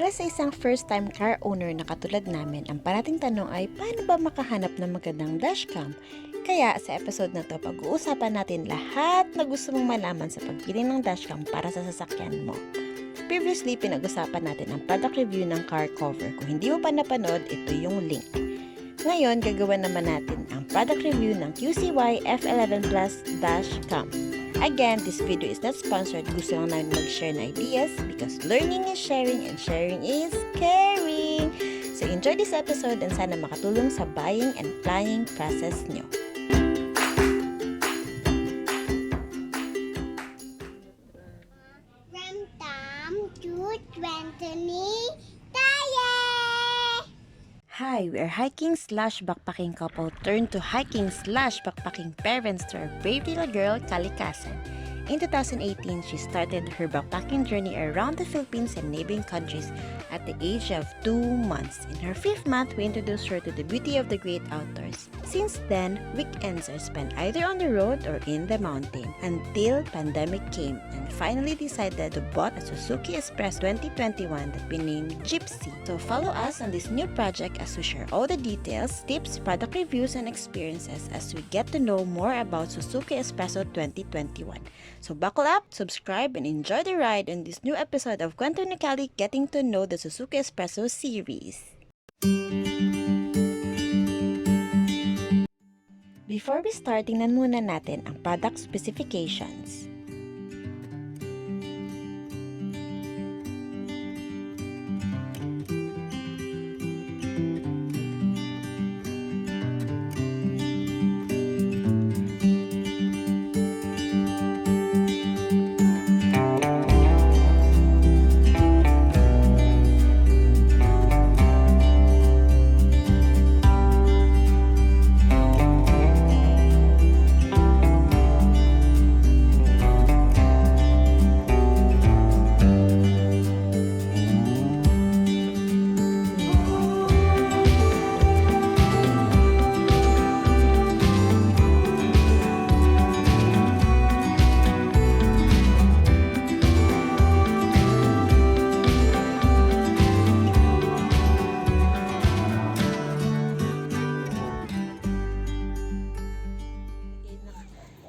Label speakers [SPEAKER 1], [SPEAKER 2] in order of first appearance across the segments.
[SPEAKER 1] Para sa isang first-time car owner na katulad namin, ang parating tanong ay paano ba makahanap ng magandang dashcam? Kaya sa episode na to, pag-uusapan natin lahat na gusto mong malaman sa pagpili ng dashcam para sa sasakyan mo. Previously, pinag-usapan natin ang product review ng car cover. Kung hindi mo pa napanood, ito yung link. Ngayon, gagawa naman natin ang product review ng QCY F11 Plus Dashcam. Again, this video is not sponsored. Gusto lang namin mag-share ng ideas because learning is sharing and sharing is caring. So enjoy this episode and sana makatulong sa buying and planning process nyo.
[SPEAKER 2] Welcome to 20 Tayo!
[SPEAKER 1] Hi, we are hiking/backpacking couple turned to hiking/backpacking parents to our brave little girl, Kalikasan. In 2018, she started her backpacking journey around the Philippines and neighboring countries at the age of 2 months. In her 5th month, we introduced her to the beauty of the great outdoors. Since then, weekends are spent either on the road or in the mountain until pandemic came and finally decided to bought a Suzuki Express 2021 that we named Gypsy. So follow us on this new project as we share all the details, tips, product reviews, and experiences as we get to know more about Suzuki Espresso 2021. So buckle up, subscribe, and enjoy the ride in this new episode of Kwento ni Kali Getting to Know the Suzuki Espresso series. Before we start, tingnan muna natin ang product specifications.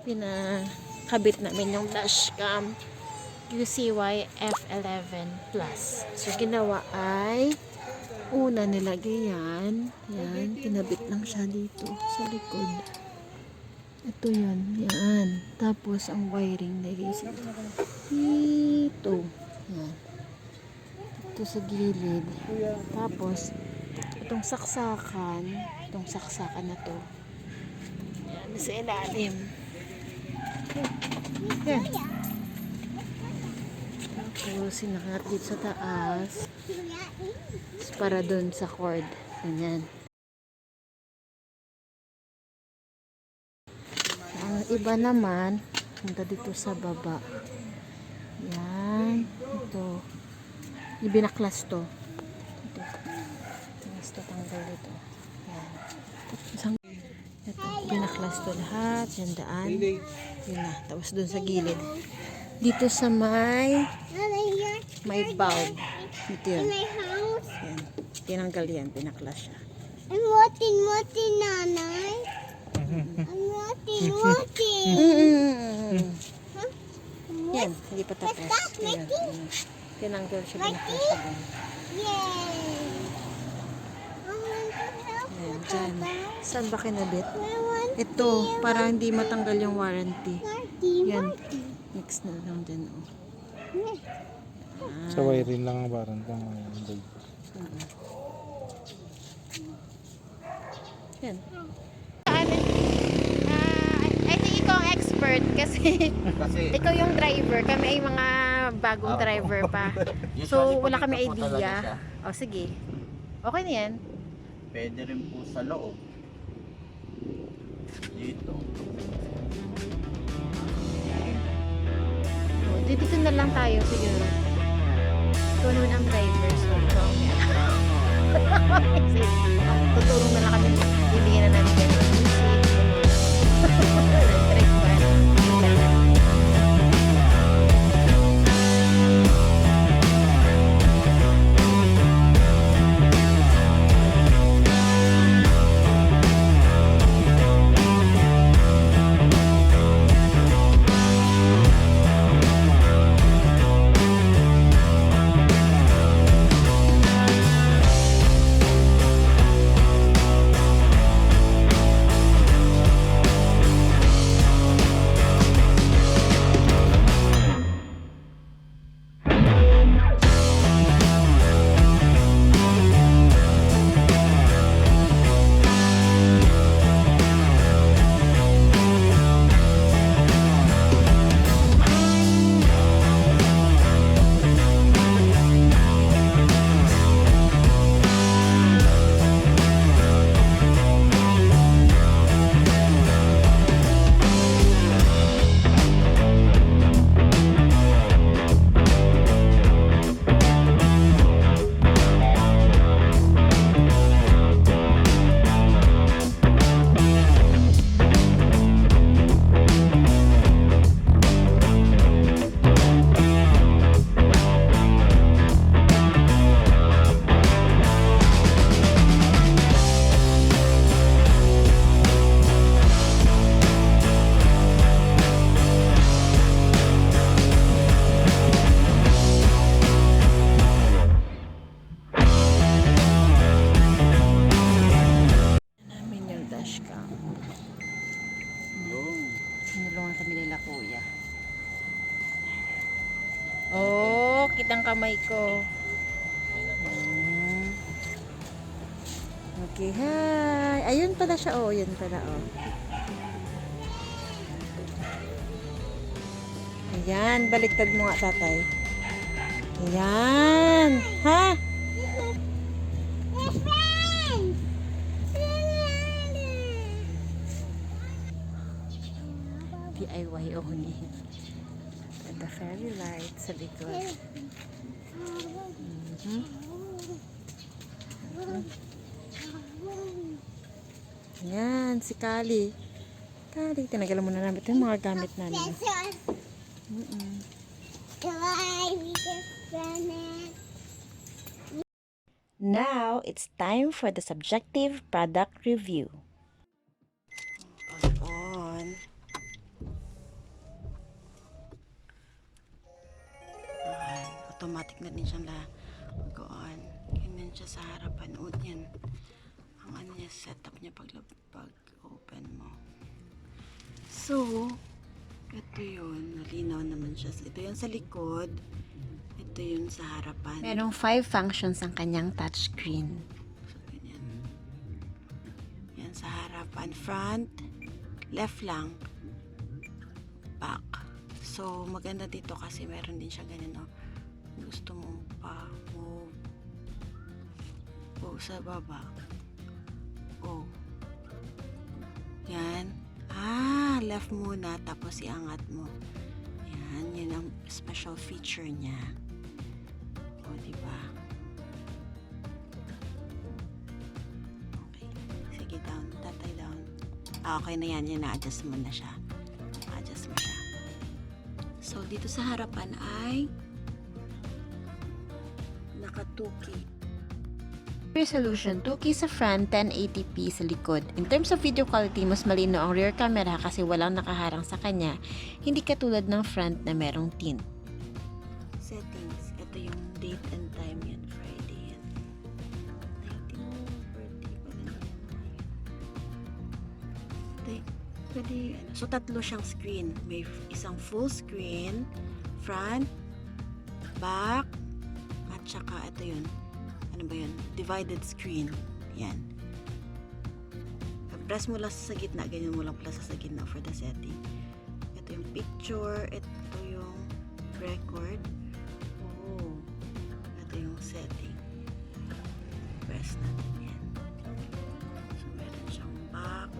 [SPEAKER 1] Pinakabit namin yung dashcam QCY F11 Plus. So, ginawa ay una nilagay yan. Yan, kinabit lang siya dito sa likod. Ito yan, yan. Tapos, ang wiring nilagay siya dito. Yan. Ito sa gilid. Tapos, itong saksakan na to. Yan, sa ilalim. Yan. Tapos, sinakat dito sa taas. Para dun sa cord. Ganyan. Ang iba naman, hanggang dito sa baba. Yan. Ito. Ibinaklas to. Ito. Tapos tatanggal dito. Yan. Ito. Ibinaklas to lahat. Yan daan. Yun na. Tapos dun sa gilid. Dito sa may bulb. Dito yun. Yan. Tinanggal yan. Pinaklas siya.
[SPEAKER 2] I'm watching, nanay. I'm watching.
[SPEAKER 1] Yan. Hindi pa tapos. Yan. Tinanggal siya. Pinaklas siya dun.
[SPEAKER 2] Yay!
[SPEAKER 1] Yan. Dyan. Saan ba kinabit? Ito. Para hindi matanggal yung warranty. Yan. Mix na lang din. Oh.
[SPEAKER 3] Sa wiring lang ang warranty.
[SPEAKER 1] Yan. I think ikaw ang expert kasi ikaw yung driver. Kami ay mga bagong driver pa. So, wala kami idea. O, sige. Okay na yan.
[SPEAKER 4] Pwede rin po sa loob. Dito.
[SPEAKER 1] O, dito na lang tayo siguro. Ikaw naman ang driver. So, ikaw ang tutulong na lang kami. Bibigyan na namin kayo ng music. ko. Okay, hi. Ayun pala siya, oh. Yun pala, oh. Ayan, baliktad mo nga, tatay. Ayan. Ha?
[SPEAKER 2] My friend!
[SPEAKER 1] DIY only. And the fairy light sa likod. Mhm. Ayan, si Kali. Kali, tinagalan muna namin ito yung mga gamit namin. Now, it's time for the subjective product review. On. Ayan, automatic na din siyang mag-on. Ganyan siya sa harapan. O, yan. Ang ano niya, setup niya pag-open mo. So, ito yun. Nalinaw naman siya. Ito yun sa likod. Ito yun sa harapan. Merong 5 functions ang kanyang touchscreen. So, ganyan. Yan sa harapan. Front, left lang, back. So, maganda dito kasi meron din siya ganyan, no? Gusto mo pa move. O, sa baba. O. Yan. Left muna, tapos iangat mo. Yan, yun ang special feature niya. O, diba? Okay. Sige, down. Tatay, down. Okay na yan. Yan, na-adjust mo na siya. Na-adjust mo siya. So, dito sa harapan ay naka 2K. Resolution 2K sa front, 1080p sa likod. In terms of video quality, mas malino ang rear camera kasi walang nakaharang sa kanya, hindi katulad ng front na merong tint. Settings. Ito yung date and time yan. Friday yan. 19 birthday pala niya. Pwede, so, tatlo siyang screen. May isang full screen, front, back, at saka ito yun. Ano ba yun? Divided screen. Yan. Press mo lang sa gitna. Ganyan mo lang pala sa gitna for the setting. Ito yung picture. Ito yung record. Oh. Ito yung setting. Press natin yan. So, meron siyang back.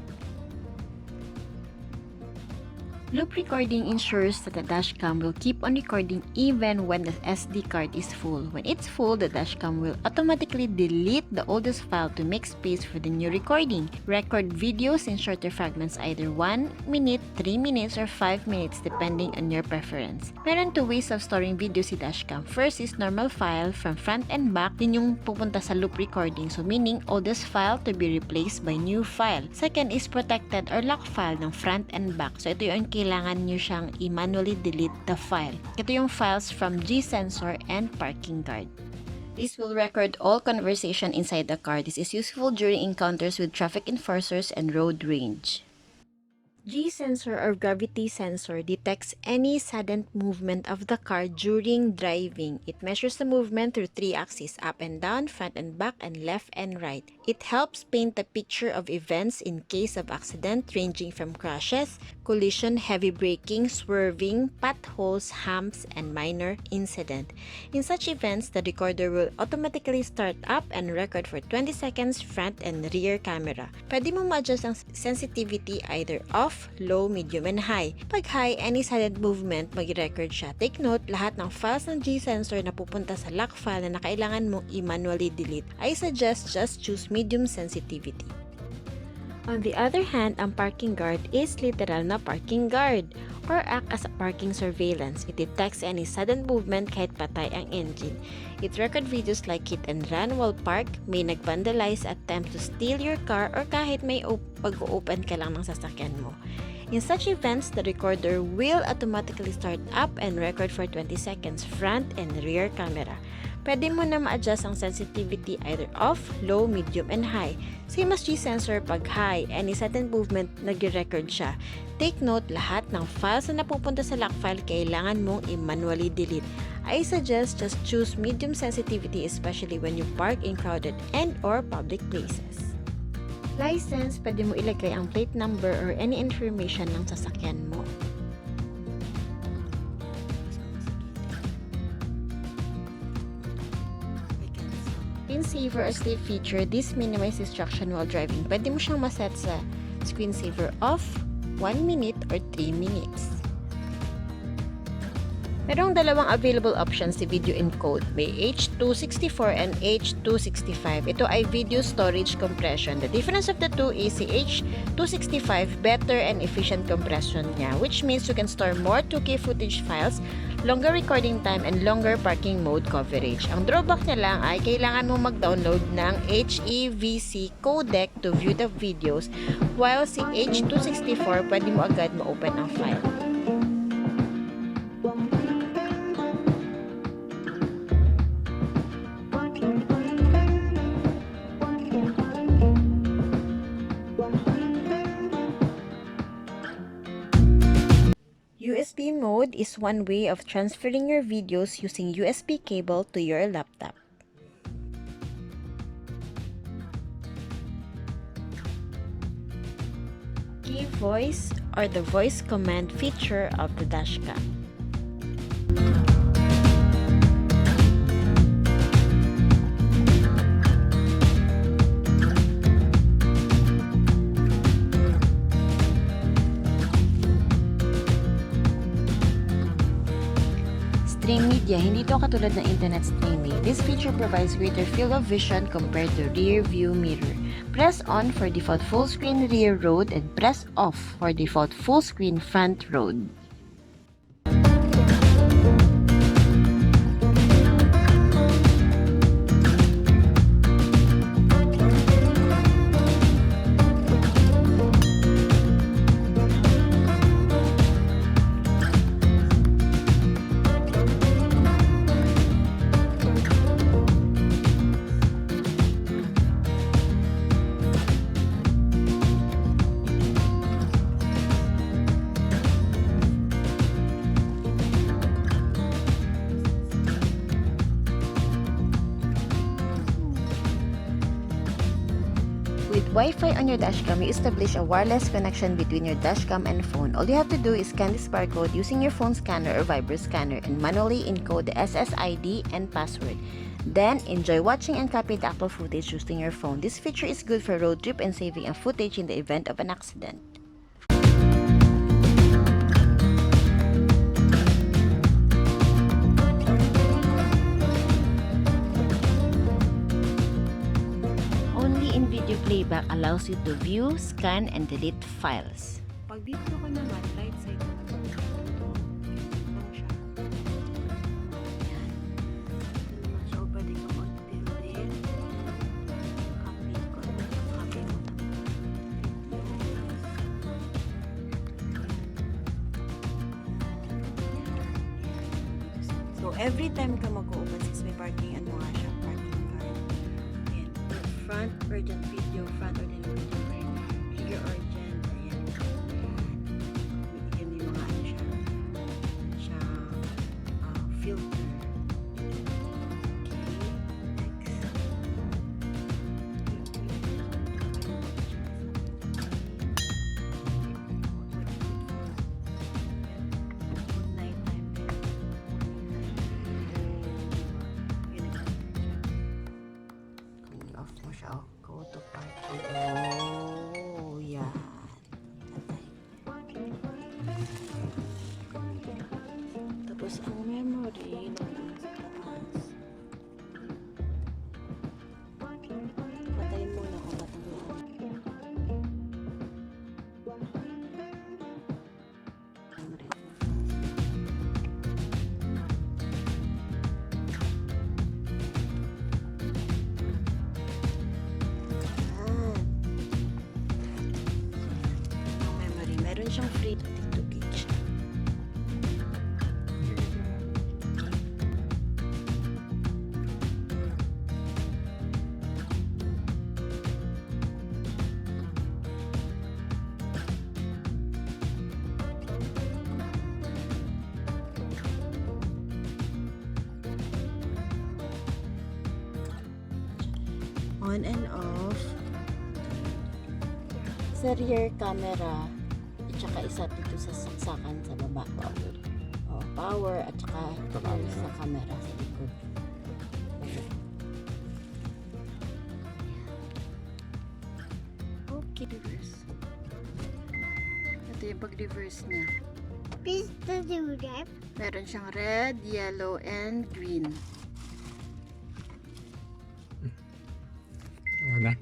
[SPEAKER 1] Loop recording ensures that the dashcam will keep on recording even when the SD card is full. When it's full, the dashcam will automatically delete the oldest file to make space for the new recording. Record videos in shorter fragments, either 1 minute, 3 minutes, or 5 minutes depending on your preference. Meron 2 ways of storing videos si dashcam. First is normal file from front and back. Yun yung pupunta sa loop recording. So meaning oldest file to be replaced by new file. Second is protected or locked file ng front and back. So ito yung kailangan nyo siyang i-manually delete the file. Ito yung files from G-Sensor and Parking Guard. This will record all conversation inside the car. This is useful during encounters with traffic enforcers and road rage. G-Sensor or gravity sensor detects any sudden movement of the car during driving. It measures the movement through 3 axes, up and down, front and back, and left and right. It helps paint a picture of events in case of accident ranging from crashes, collision, heavy braking, swerving, potholes, humps, and minor incident. In such events, the recorder will automatically start up and record for 20 seconds front and rear camera. Pwede mo ma-adjust ang sensitivity either off, low, medium, and high. Pag high, any sudden movement, mag-record siya. Take note, lahat ng files ng G-Sensor na pupunta sa lock file na kailangan mong i-manually delete. I suggest just choose medium sensitivity. On the other hand, ang parking guard is literal na parking guard or act as a parking surveillance. It detects any sudden movement kahit patay ang engine. It record videos like hit and run while parked, may nag-vandalize, attempt to steal your car, or kahit may pag-open ka lang ng sasakyan mo. In such events, the recorder will automatically start up and record for 20 seconds front and rear camera. Pwede mo na ma-adjust ang sensitivity either off, low, medium, and high. Same as G-sensor pag high, any sudden movement, nag-record siya. Take note, lahat ng files na napupunta sa lock file kailangan mong i-manually delete. I suggest just choose medium sensitivity especially when you park in crowded and or public places. License, pwede mo ilagay ang plate number or any information ng sasakyan mo. Screensaver or sleep feature, this minimizes distraction while driving. Pwede mo siyang maset sa screensaver off, 1 minute or 3 minutes. Merong dalawang available options si video encode. May H.264 and H.265. Ito ay video storage compression. The difference of the two is si H.265 better and efficient compression niya, which means you can store more 2K footage files, longer recording time, and longer parking mode coverage. Ang drawback niya lang ay kailangan mo mag-download ng HEVC codec to view the videos, while si H.264 pwede mo agad ma-open ang file. USB mode is one way of transferring your videos using USB cable to your laptop. Key voice or the voice command feature of the dashcam. Stream media, hindi ito katulad ng internet streaming. This feature provides greater field of vision compared to rear view mirror. Press on for default full screen rear road and press off for default full screen front road. With Wi-Fi on your dashcam, you establish a wireless connection between your dashcam and phone. All you have to do is scan this barcode using your phone scanner or Viber scanner and manually encode the SSID and password. Then, enjoy watching and copy the actual footage using your phone. This feature is good for road trip and saving a footage in the event of an accident. Video playback allows you to view, scan, and delete files. Pag dito ko naman, right side lang siya. Yan. Ito naman siya. Pwede ko delete. Copy ko. Copy mo. So, every time ka mag-open, since may parking, ano nga siya, parking card. Ayan. Front urgent video, front urgent video, here urgent, ayan. Yan yung mga ano siya, filter. Okay, next. Off mo siya. Go to parking. Oh, yan. Tapos ang memory nandun sa taas. Patayin muna kung matanggal. Meron siyang free 32 gauge. on and off. Sa rear camera, at saka isa dito sa saksakan sa baba. Oh, power at saka sa camera sa likod. Okay, reverse. Ito yung pag-reverse niya.
[SPEAKER 2] Please do that.
[SPEAKER 1] Meron siyang red, yellow, and green.
[SPEAKER 3] Wala.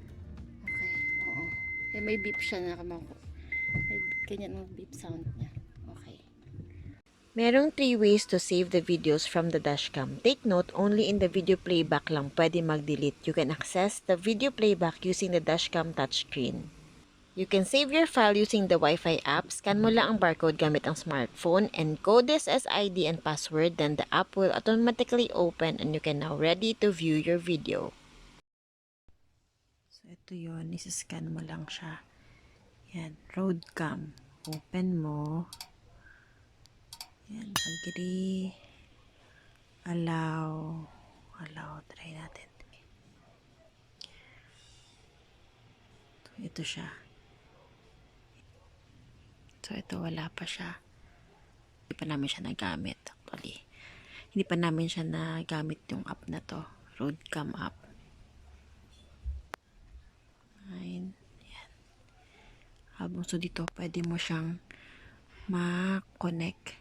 [SPEAKER 1] Okay, oo. Eh, may beep siya na kamako. May ganyan ang beep sound niya. Okay. Merong 3 ways to save the videos from the dashcam. Take note, only in the video playback lang pwede mag-delete. You can access the video playback using the dashcam touchscreen. You can save your file using the Wi-Fi app. Scan mo lang ang barcode gamit ang smartphone, encode this as ID and password, then the app will automatically open and you can now ready to view your video. So, ito yun. Isascan mo lang siya. Yan. Roadcam. Open mo. Yan. Agree. Allow. Allow. Try natin. Ito siya. So, ito wala pa siya. Hindi pa namin siya nagamit. Actually. Hindi pa namin siya nagamit yung app na to. Roadcam app. Yan. So, dito, pwede mo siyang ma-connect.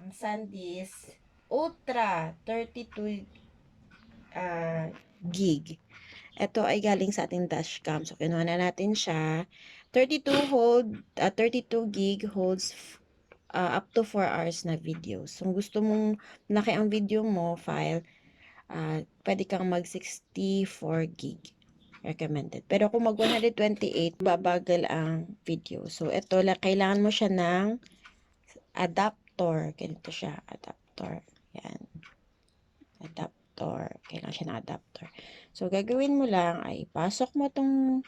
[SPEAKER 1] Ang SanDisk Ultra 32 gig. Ito ay galing sa ating dashcam. So, kinuha na natin siya. 32 gig holds up to 4 hours na video. So, kung gusto mong laki ang video mo, file, pwede kang mag 64 gig. Recommended. Pero kung mag 128, babagal ang video. So, ito, kailangan mo siya ng adapter. Ganito siya, adapter. Yan. Adapter. Kailangan siya ng adapter. So, gagawin mo lang ay pasok mo tong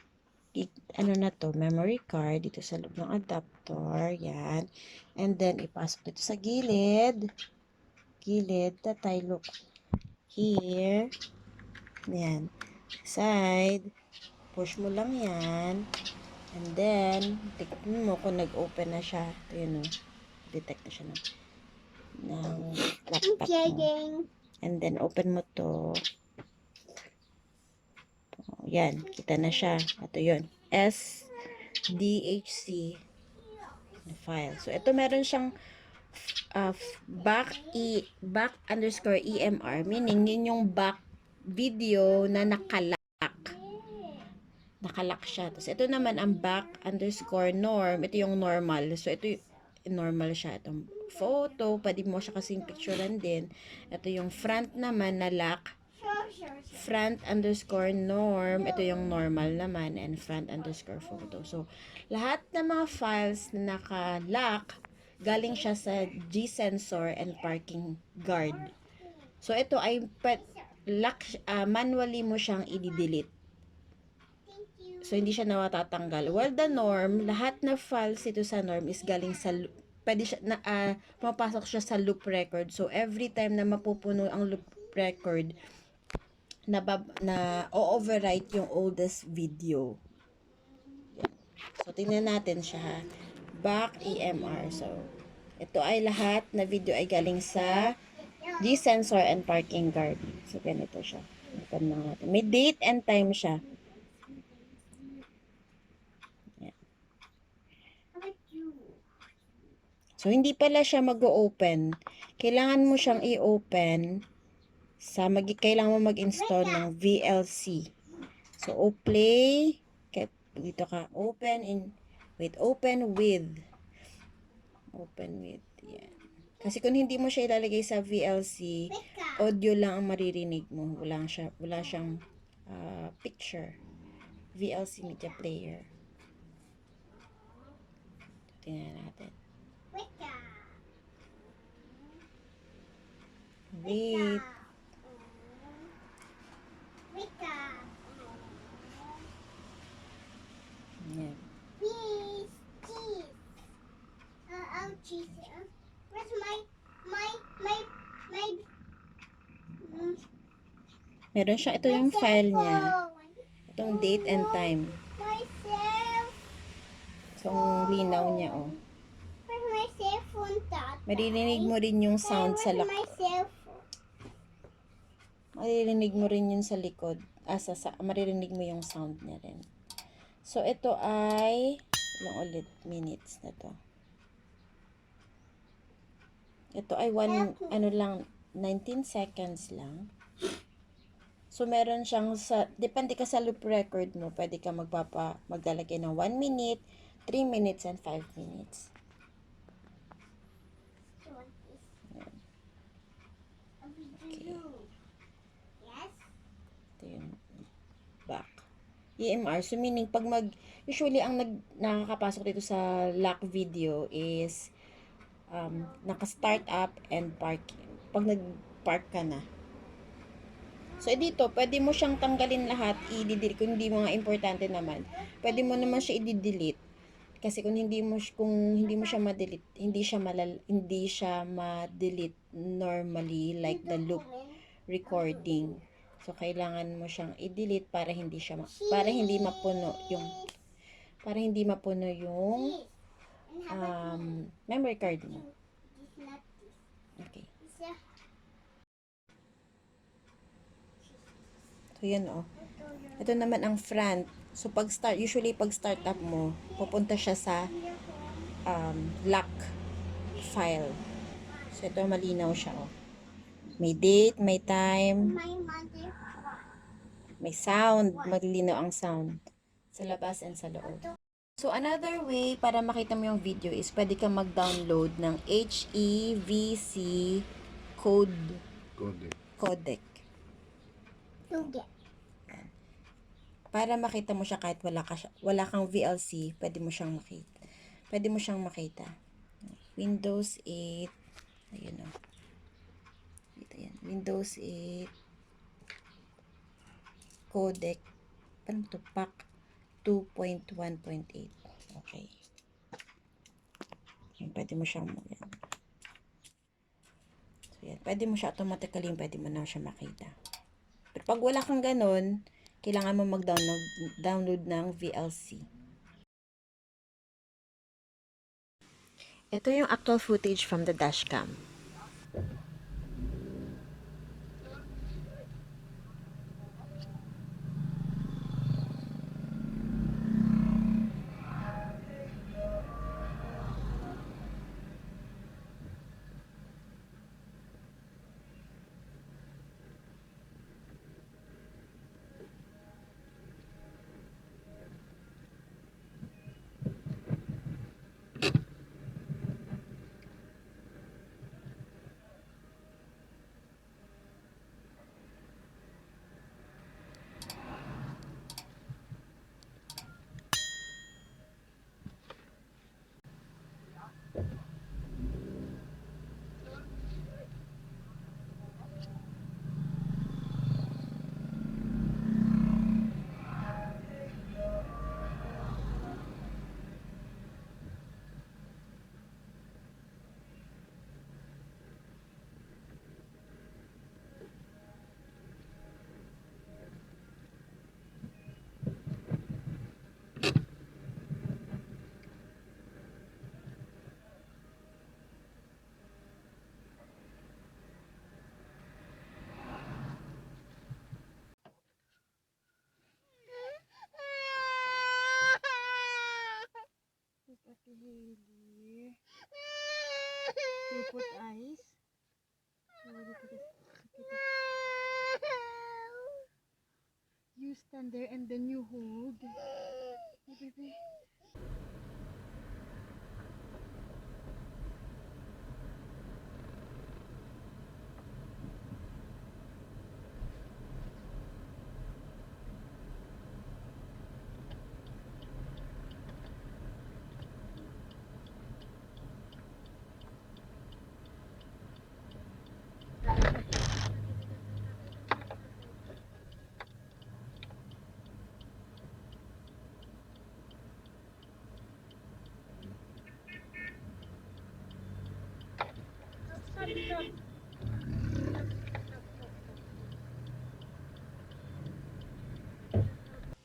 [SPEAKER 1] ano na to, memory card dito sa loob ng adapter. Yan. And then, ipasok dito sa gilid. Gilid. Tatay, look. Here. Yan. Side. Push mo lang yan. And then, tignan mo kung nag-open na siya. Ito yun, no? Detect na siya ng laptop mo. And then, open mo to. Yan. Kita na siya. Ito yun. SDHC file. So, ito meron siyang back underscore EMR. Meaning, yun yung back video na nakalock siya. Tapos, ito naman ang back underscore norm. Ito yung normal. So, ito yung normal siya. Itong photo, pwede mo siya kasing picturean din. Ito yung front naman na lock. Front underscore norm. Ito yung normal naman. And front underscore photo. So, lahat ng mga files na naka-lock, galing siya sa G-sensor and parking guard. So, ito ay manually mo siyang i-delete. So, hindi siya natatanggal. Well, the norm, lahat na files ito sa norm is galing sa pwede siya pumapasok siya sa loop record. So, every time na mapupuno ang loop record, na o-overwrite yung oldest video. Yan. So, tingnan natin siya ha. Back EMR. So, ito ay lahat na video ay galing sa G-sensor and parking guard. So, ganito siya. Open lang natin. May date and time siya. So, hindi pala siya mag-open. Kailangan mo siyang i-open kailangan mo mag-install ng VLC. So, play. Dito ka. Open with. Yan. Kasi kung hindi mo siya ilalagay sa VLC, audio lang ang maririnig mo. Wala siyang picture. VLC media player. Tingnan natin. Wait. Yan.
[SPEAKER 2] Cheese. Where's my
[SPEAKER 1] Meron siya, ito yung file niya. Itong date and time.
[SPEAKER 2] Myself.
[SPEAKER 1] So, ang linaw niya, oh.
[SPEAKER 2] Where's my cell phone, Tata?
[SPEAKER 1] Maririnig mo rin yung sound sa
[SPEAKER 2] Where's my cell phone?
[SPEAKER 1] maririnig mo rin yun sa likod. Maririnig mo yung sound niya rin. So, ito ay, ilang ulit minutes na to. Ito ay ano lang, 19 seconds lang. So, meron siyang depende ka sa loop record mo, pwede ka maglalagay ng 1 minute, 3 minutes, and 5 minutes. Okay.
[SPEAKER 2] Yes?
[SPEAKER 1] Ito yung back. EMR, so meaning, usually, ang nakakapasok dito sa lock video is, naka-start up and park. Pag nag-park ka na. So, dito, pwede mo siyang tanggalin lahat, i-delete. Kung hindi mo nga importante naman, pwede mo naman siya i-delete. Kasi kung hindi mo siya ma-delete, hindi siya ma-delete normally like the loop recording. So, kailangan mo siyang i-delete para hindi mapuno yung memory card mo. Okay. So, yan oh. Ito naman ang front. So, usually pag start up mo, pupunta siya sa lock file. So, ito malinaw siya oh. May date, may time,
[SPEAKER 2] My mother.
[SPEAKER 1] may sound, malinaw ang sound sa labas and sa loob. So, another way para makita mo yung video is pwede kang mag-download ng HEVC codec.
[SPEAKER 2] Sugar.
[SPEAKER 1] Para makita mo siya kahit wala kang VLC, pwede mo siyang makita. Windows 8. Ayun oh. Dito yan. Windows 8 codec. Paano to? Pack 2.1.8. Okay. Yan, pwede mo siyang yan. So yan, pwede mo siya automatically, pwede mo na siya makita. Pero pag wala kang ganun, kailangan mo mag-download ng VLC. Ito yung actual footage from the dashcam.
[SPEAKER 3] Look at the Haley. You put eyes. Oh, look at this. Look at this. You stand there and then you hold. Oh, baby.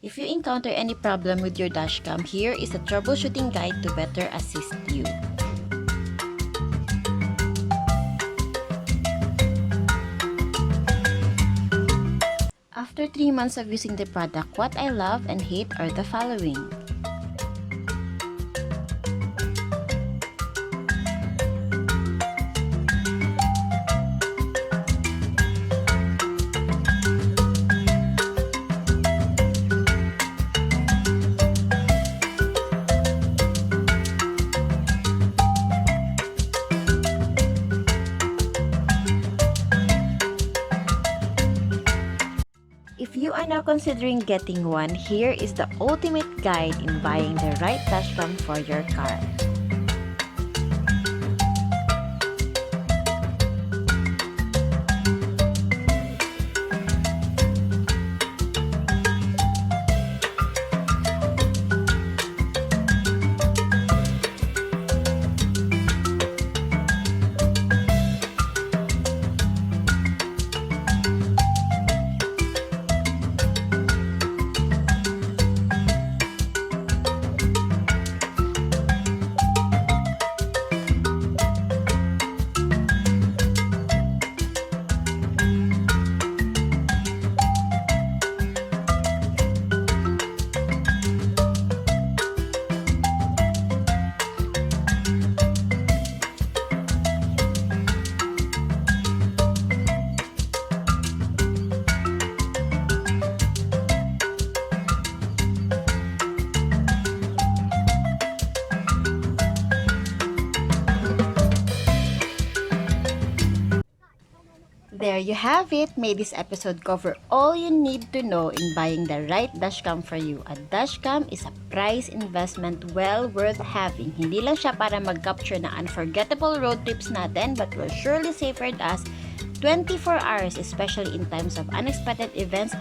[SPEAKER 1] If you encounter any problem with your dashcam, here is a troubleshooting guide to better assist you. After 3 months of using the product, what I love and hate are the following. If you are now considering getting one, here is the ultimate guide in buying the right dashcam for your car. There you have it. May this episode cover all you need to know in buying the right dashcam for you. A dashcam is a price investment well worth having. Hindi lang siya para mag-capture ng unforgettable road trips natin, but will surely safeguard us 24 hours, especially in times of unexpected events,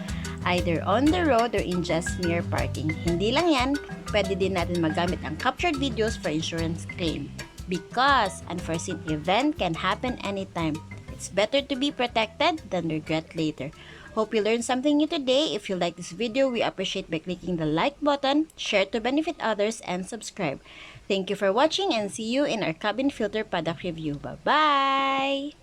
[SPEAKER 1] either on the road or in just mere parking. Hindi lang yan, pwede din natin magamit ang captured videos for insurance claim. Because unforeseen event can happen anytime. It's better to be protected than regret later. Hope you learned something new today. If you like this video, we appreciate by clicking the like button, share to benefit others, and subscribe. Thank you for watching and see you in our cabin filter product review. Bye-bye!